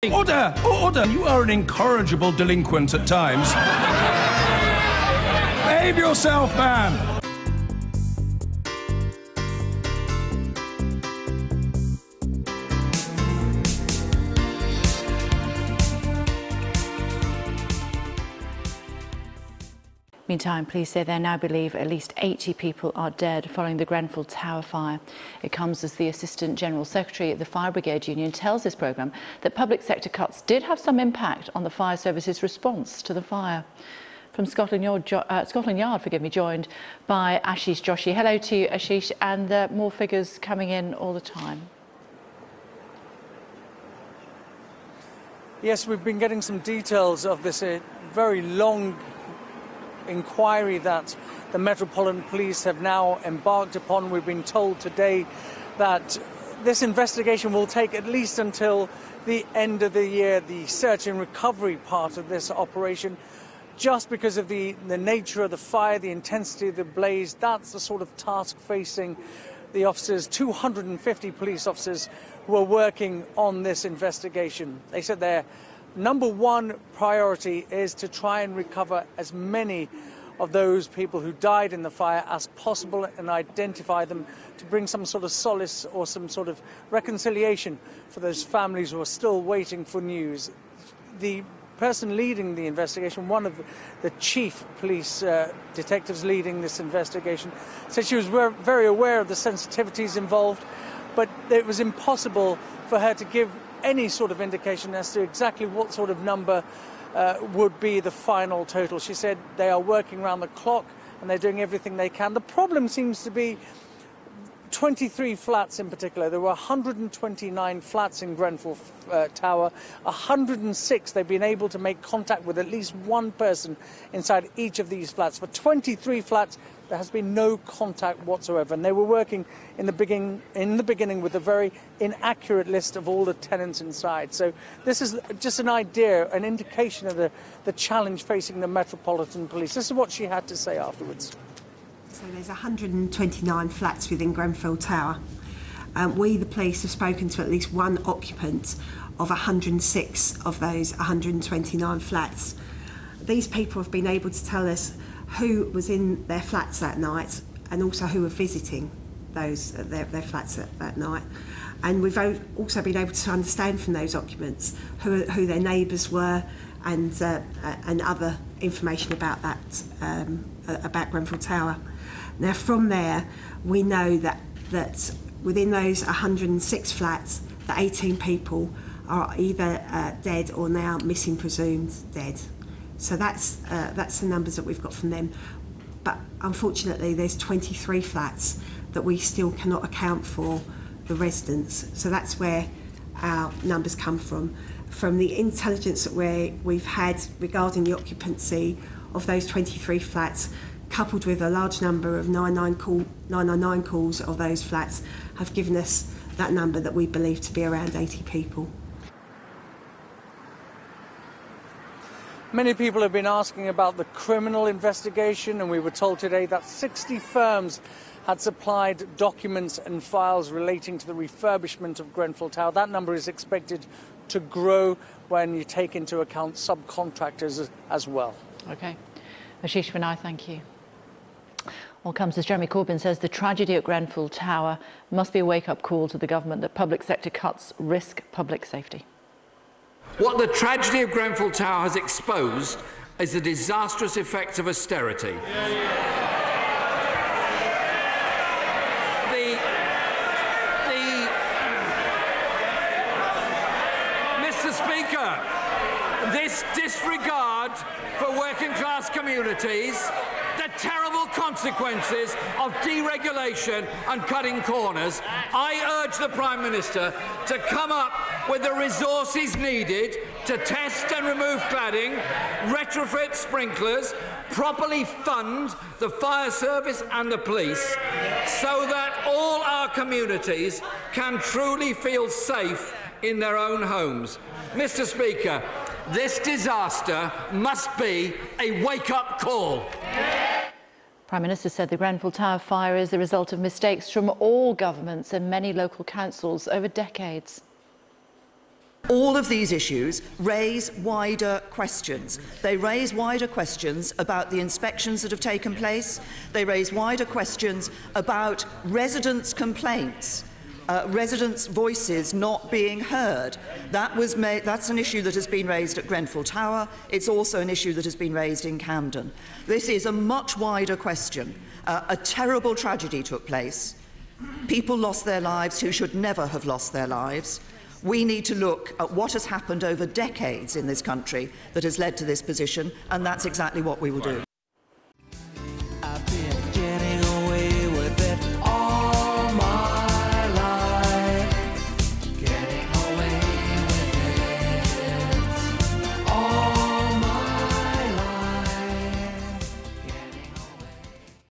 Order! Order! You are an incorrigible delinquent at times. Behave yourself, man! Meantime, police say they now believe at least 80 people are dead following the Grenfell Tower fire. It comes as the Assistant General Secretary of the Fire Brigade Union tells this programme that public sector cuts did have some impact on the fire service's response to the fire. From Scotland Yard, joined by Ashish Joshi. Hello to you, Ashish, and more figures coming in all the time. Yes, we've been getting some details of this very long inquiry that the Metropolitan Police have now embarked upon. We've been told today that this investigation will take at least until the end of the year, the search and recovery part of this operation, just because of the nature of the fire, the intensity of the blaze. That's the sort of task facing the officers, 250 police officers who are working on this investigation. They said their number one priority is to try and recover as many of those people who died in the fire as possible and identify them to bring some sort of solace or some sort of reconciliation for those families who are still waiting for news. The person leading the investigation, one of the chief police detectives leading this investigation, said she was very aware of the sensitivities involved, but it was impossible for her to give any sort of indication as to exactly what sort of number would be the final total. She said they are working around the clock and they're doing everything they can. The problem seems to be 23 flats in particular. There were 129 flats in Grenfell Tower. 106 they've been able to make contact with at least one person inside each of these flats. For 23 flats, there has been no contact whatsoever, and they were working in the beginning with a very inaccurate list of all the tenants inside. So this is just an idea, an indication of the challenge facing the Metropolitan Police. This is what she had to say afterwards. So there's 129 flats within Grenfell Tower. We, the police, have spoken to at least one occupant of 106 of those 129 flats. These people have been able to tell us who was in their flats that night and also who were visiting those their flats that night. And we've also been able to understand from those occupants who their neighbours were and other information about that, about Grenfell Tower. Now, from there, we know that within those 106 flats, the 18 people are either dead or now missing, presumed dead. So that's the numbers that we've got from them. But unfortunately, there's 23 flats that we still cannot account for the residents. So that's where our numbers come from. From the intelligence that we've had regarding the occupancy of those 23 flats, coupled with a large number of 999 calls of those flats, have given us that number that we believe to be around 80 people. Many people have been asking about the criminal investigation, and we were told today that 60 firms had supplied documents and files relating to the refurbishment of Grenfell Tower. That number is expected to grow when you take into account subcontractors as well. OK. Ashish Vinay, thank you. All comes as Jeremy Corbyn says the tragedy at Grenfell Tower must be a wake-up call to the government that public sector cuts risk public safety. What the tragedy of Grenfell Tower has exposed is the disastrous effects of austerity. Mr. Speaker, this disregard for working-class communities, the terrible consequences of deregulation and cutting corners, I urge the Prime Minister to come up with the resources needed to test and remove cladding, retrofit sprinklers, properly fund the fire service and the police, so that all our communities can truly feel safe in their own homes. Mr. Speaker, this disaster must be a wake-up call. Prime Minister said the Grenfell Tower fire is the result of mistakes from all governments and many local councils over decades. All of these issues raise wider questions. They raise wider questions about the inspections that have taken place. They raise wider questions about residents' complaints, residents' voices not being heard. That's an issue that has been raised at Grenfell Tower. It's also an issue that has been raised in Camden. This is a much wider question. A terrible tragedy took place. People lost their lives who should never have lost their lives. We need to look at what has happened over decades in this country that has led to this position, and that's exactly what we will do.